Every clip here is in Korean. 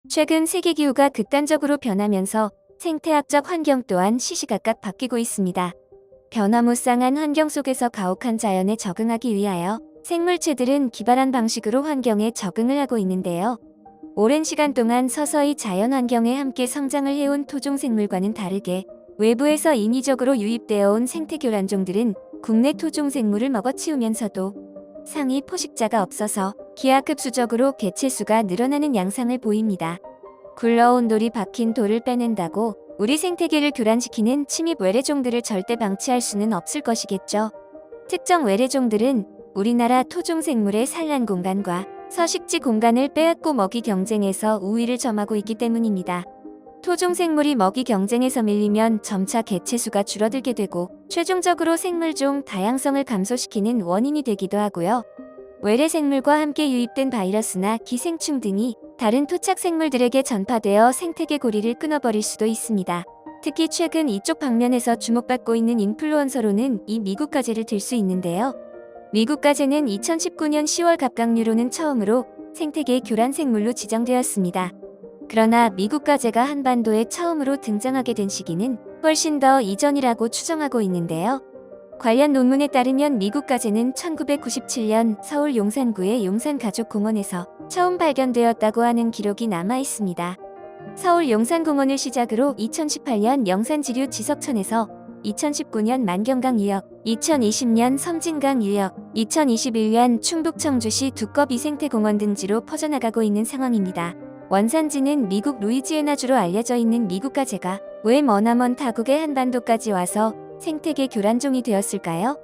최근 세계기후가 극단적으로 변하면서 생태학적 환경 또한 시시각각 바뀌고 있습니다. 변화무쌍한 환경 속에서 가혹한 자연에 적응하기 위하여 생물체들은 기발한 방식으로 환경에 적응을 하고 있는데요. 오랜 시간 동안 서서히 자연 환경에 함께 성장을 해온 토종 생물과는 다르게 외부에서 인위적으로 유입되어 온 생태 교란종들은 국내 토종 생물을 먹어치우면서도 상위 포식자가 없어서 기하급수적으로 개체수가 늘어나는 양상을 보입니다. 굴러온 돌이 박힌 돌을 빼낸다고 우리 생태계를 교란시키는 침입 외래종들을 절대 방치할 수는 없을 것이겠죠. 특정 외래종들은 우리나라 토종 생물의 산란 공간과 서식지 공간을 빼앗고 먹이 경쟁에서 우위를 점하고 있기 때문입니다. 토종 생물이 먹이 경쟁에서 밀리면 점차 개체수가 줄어들게 되고 최종적으로 생물종 다양성을 감소시키는 원인이 되기도 하고요. 외래 생물과 함께 유입된 바이러스나 기생충 등이 다른 토착 생물들에게 전파되어 생태계 고리를 끊어버릴 수도 있습니다. 특히 최근 이쪽 방면에서 주목받고 있는 인플루언서로는 이 미국 가재를 들 수 있는데요. 미국 가재는 2019년 10월 갑각류로는 처음으로 생태계 교란 생물로 지정되었습니다. 그러나 미국 가재가 한반도에 처음으로 등장하게 된 시기는 훨씬 더 이전이라고 추정하고 있는데요. 관련 논문에 따르면 미국 가재는 1997년 서울 용산구의 용산가족공원에서 처음 발견되었다고 하는 기록이 남아 있습니다. 서울 용산공원을 시작으로 2018년 영산지류 지석천에서 2019년 만경강 유역, 2020년 섬진강 유역, 2021년 충북 청주시 두꺼비 생태공원 등지로 퍼져나가고 있는 상황입니다. 원산지는 미국 루이지애나주로 알려져 있는 미국 가재가 왜 머나먼 타국의 한반도까지 와서 생태계 교란종이 되었을까요?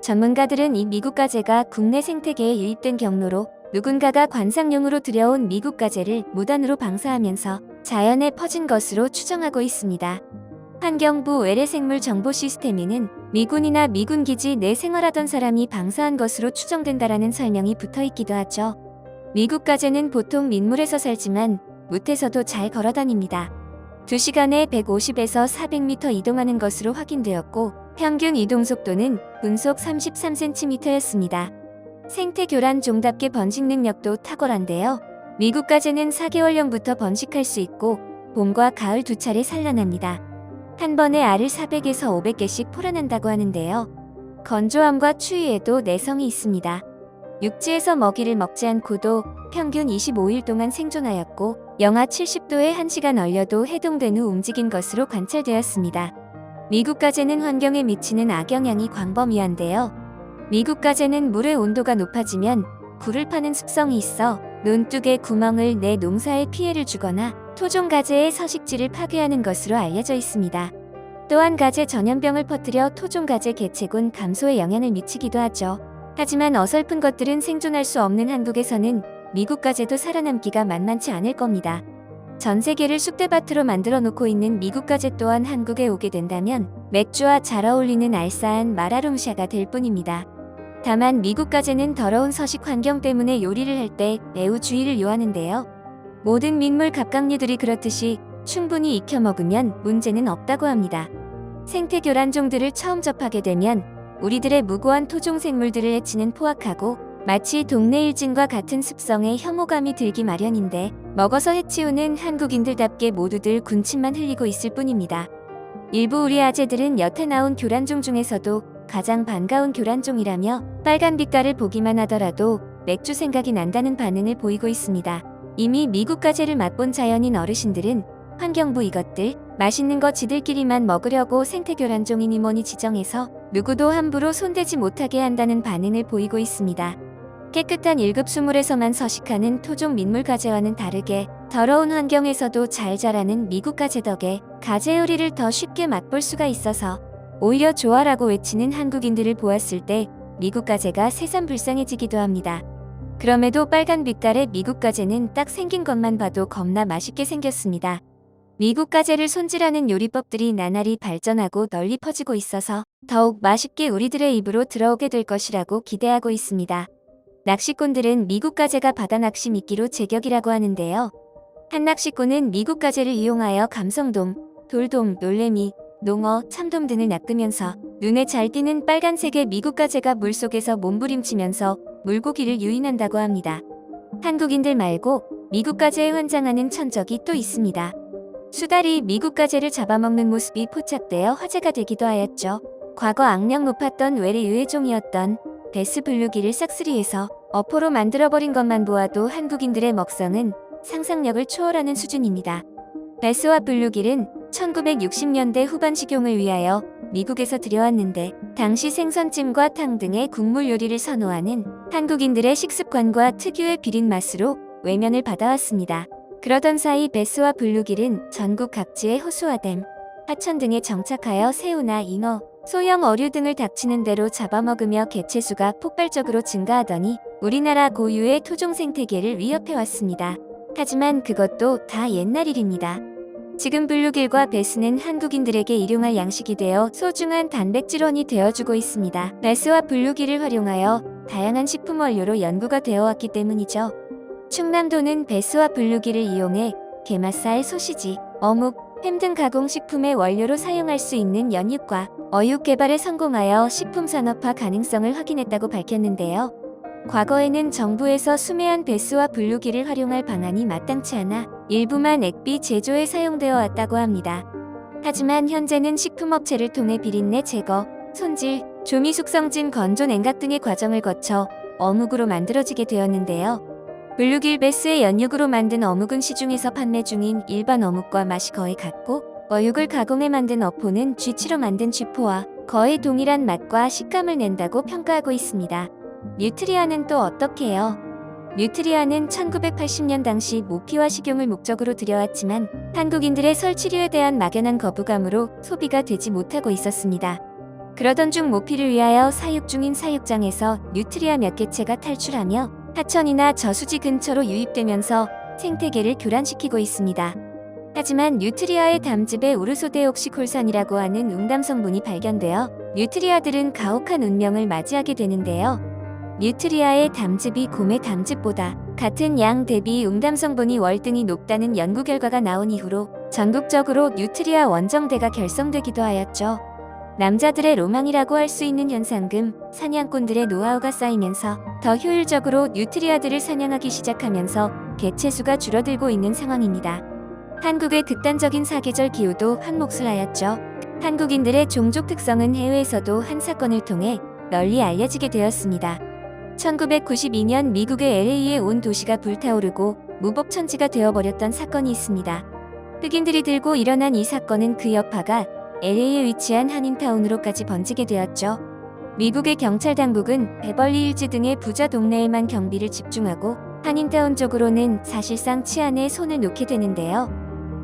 전문가들은 이 미국 가재가 국내 생태계에 유입된 경로로 누군가가 관상용으로 들여온 미국 가재를 무단으로 방사하면서 자연에 퍼진 것으로 추정하고 있습니다. 환경부 외래생물 정보 시스템에는 미군이나 미군 기지 내 생활하던 사람이 방사한 것으로 추정된다라는 설명이 붙어 있기도 하죠. 미국 가재는 보통 민물에서 살지만 무태서도 잘 걸어다닙니다. 2시간에 150에서 400m 이동하는 것으로 확인되었고 평균 이동 속도는 분속 33cm였습니다. 생태 교란 종답게 번식 능력도 탁월한데요. 미국 가재는 4개월령부터 번식할 수 있고 봄과 가을 두 차례 산란합니다. 한 번에 알을 400에서 500개씩 포란한다고 하는데요. 건조함과 추위에도 내성이 있습니다. 육지에서 먹이를 먹지 않고도 평균 25일 동안 생존하였고 영하 70도에 1시간 얼려도 해동된 후 움직인 것으로 관찰되었습니다. 미국 가재는 환경에 미치는 악영향이 광범위한데요. 미국 가재는 물의 온도가 높아지면 굴을 파는 습성이 있어 논둑에 구멍을 내 농사에 피해를 주거나 토종 가재의 서식지를 파괴하는 것으로 알려져 있습니다. 또한 가재 전염병을 퍼뜨려 토종 가재 개체군 감소에 영향을 미치기도 하죠. 하지만 어설픈 것들은 생존할 수 없는 한국에서는 미국 가재도 살아남기가 만만치 않을 겁니다. 전 세계를 쑥대밭으로 만들어 놓고 있는 미국 가재 또한 한국에 오게 된다면 맥주와 잘 어울리는 알싸한 마라롱샤가 될 뿐입니다. 다만 미국 가재는 더러운 서식 환경 때문에 요리를 할 때 매우 주의를 요하는데요. 모든 민물 갑각류들이 그렇듯이 충분히 익혀 먹으면 문제는 없다고 합니다. 생태 교란종들을 처음 접하게 되면 우리들의 무고한 토종 생물들을 해치는 포악하고 마치 동네 일진과 같은 습성에 혐오감이 들기 마련인데 먹어서 해치우는 한국인들답게 모두들 군침만 흘리고 있을 뿐입니다. 일부 우리 아재들은 여태 나온 교란종 중에서도 가장 반가운 교란종이라며 빨간 빛깔을 보기만 하더라도 맥주 생각이 난다는 반응을 보이고 있습니다. 이미 미국 가재를 맛본 자연인 어르신들은 환경부 이것들 맛있는 거 지들끼리만 먹으려고 생태교란종이니 뭐니 지정해서 누구도 함부로 손대지 못하게 한다는 반응을 보이고 있습니다. 깨끗한 1급 수물에서만 서식하는 토종 민물 가재와는 다르게 더러운 환경에서도 잘 자라는 미국 가재 덕에 가재 요리를 더 쉽게 맛볼 수가 있어서 오히려 좋아라고 외치는 한국인들을 보았을 때 미국 가재가 새삼불쌍해지기도 합니다. 그럼에도 빨간 빛깔의 미국 가재는 딱 생긴 것만 봐도 겁나 맛있게 생겼습니다. 미국 가재를 손질하는 요리법들이 나날이 발전하고 널리 퍼지고 있어서 더욱 맛있게 우리들의 입으로 들어오게 될 것이라고 기대하고 있습니다. 낚시꾼들은 미국 가재가 바다 낚시 미끼로 제격이라고 하는데요. 한 낚시꾼은 미국 가재를 이용하여 감성돔, 돌돔, 놀래미, 농어, 참돔 등을 낚으면서 눈에 잘 띄는 빨간색의 미국 가재가 물속에서 몸부림치면서 물고기를 유인한다고 합니다. 한국인들 말고 미국 가재에 환장하는 천적이 또 있습니다. 수달이 미국 가재를 잡아먹는 모습이 포착되어 화제가 되기도 하였죠. 과거 악명 높았던 웰의 유해종이었던 베스 블루길을 싹쓸이해서 어포로 만들어버린 것만 보아도 한국인들의 먹성은 상상력을 초월하는 수준입니다. 베스와 블루길은 1960년대 후반 식용을 위하여 미국에서 들여왔는데 당시 생선찜과 탕 등의 국물 요리를 선호하는 한국인들의 식습관과 특유의 비린 맛으로 외면을 받아왔습니다. 그러던 사이 베스와 블루길은 전국 각지의 호수와 댐, 하천 등에 정착하여 새우나 잉어, 소형 어류 등을 닥치는 대로 잡아먹으며 개체수가 폭발적으로 증가하더니 우리나라 고유의 토종 생태계를 위협해왔습니다. 하지만 그것도 다 옛날 일입니다. 지금 블루길과 베스는 한국인들에게 일용할 양식이 되어 소중한 단백질원이 되어주고 있습니다. 베스와 블루길을 활용하여 다양한 식품 원료로 연구가 되어왔기 때문이죠. 충남도는 베스와 블루길을 이용해 게맛살, 소시지, 어묵, 햄 등 가공식품의 원료로 사용할 수 있는 연육과 어육 개발에 성공하여 식품 산업화 가능성을 확인했다고 밝혔는데요. 과거에는 정부에서 수매한 베스와 블루길을 활용할 방안이 마땅치 않아 일부만 액비 제조에 사용되어 왔다고 합니다. 하지만 현재는 식품업체를 통해 비린내 제거, 손질, 조미 숙성진 건조 냉각 등의 과정을 거쳐 어묵으로 만들어지게 되었는데요. 블루길 베스의 연육으로 만든 어묵은 시중에서 판매 중인 일반 어묵과 맛이 거의 같고 어육을 가공해 만든 어포는 쥐치로 만든 쥐포와 거의 동일한 맛과 식감을 낸다고 평가하고 있습니다. 뉴트리아는 또 어떻게 해요? 뉴트리아는 1980년 당시 모피와 식용을 목적으로 들여왔지만 한국인들의 설치류에 대한 막연한 거부감으로 소비가 되지 못하고 있었습니다. 그러던 중 모피를 위하여 사육 중인 사육장에서 뉴트리아 몇 개체가 탈출하며 하천이나 저수지 근처로 유입되면서 생태계를 교란시키고 있습니다. 하지만 뉴트리아의 담즙에 우르소데옥시콜산이라고 하는 응담 성분이 발견되어 뉴트리아들은 가혹한 운명을 맞이하게 되는데요. 뉴트리아의 담즙이 곰의 담즙보다 같은 양 대비 응담 성분이 월등히 높다는 연구 결과가 나온 이후로 전국적으로 뉴트리아 원정대가 결성되기도 하였죠. 남자들의 로망이라고 할 수 있는 현상금, 사냥꾼들의 노하우가 쌓이면서 더 효율적으로 뉴트리아들을 사냥하기 시작하면서 개체수가 줄어들고 있는 상황입니다. 한국의 극단적인 사계절 기후도 한몫을 하였죠. 한국인들의 종족 특성은 해외에서도 한 사건을 통해 널리 알려지게 되었습니다. 1992년 미국의 LA의 온 도시가 불타오르고 무법천지가 되어버렸던 사건이 있습니다. 흑인들이 들고 일어난 이 사건은 그 여파가 LA에 위치한 한인타운으로까지 번지게 되었죠. 미국의 경찰 당국은 베벌리 힐즈 등의 부자 동네에만 경비를 집중하고 한인타운 쪽으로는 사실상 치안에 손을 놓게 되는데요.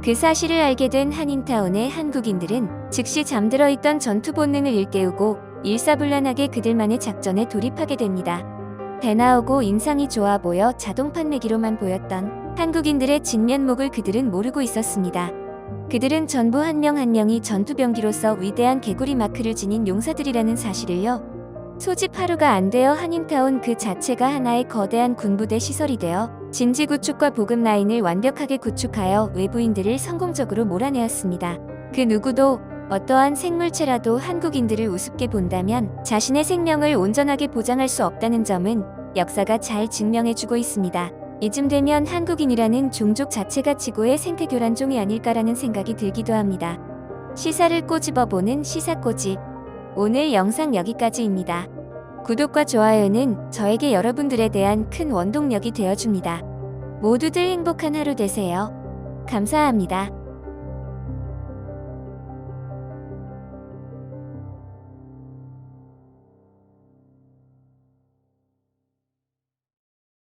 그 사실을 알게 된 한인타운의 한국인들은 즉시 잠들어 있던 전투 본능을 일깨우고 일사불란하게 그들만의 작전에 돌입하게 됩니다. 배 나오고 인상이 좋아 보여 자동 판매기로만 보였던 한국인들의 진면목을 그들은 모르고 있었습니다. 그들은 전부 한 명 한 명이 전투병기로서 위대한 개구리 마크를 지닌 용사들이라는 사실을요. 소집 하루가 안 되어 한인타운 그 자체가 하나의 거대한 군부대 시설이 되어 진지 구축과 보급 라인을 완벽하게 구축하여 외부인들을 성공적으로 몰아내었습니다. 그 누구도 어떠한 생물체라도 한국인들을 우습게 본다면 자신의 생명을 온전하게 보장할 수 없다는 점은 역사가 잘 증명해주고 있습니다. 이쯤 되면 한국인이라는 종족 자체가 지구의 생태교란종이 아닐까라는 생각이 들기도 합니다. 시사를 꼬집어보는 시사꼬집. 오늘 영상 여기까지입니다. 구독과 좋아요는 저에게 여러분들에 대한 큰 원동력이 되어줍니다. 모두들 행복한 하루 되세요. 감사합니다.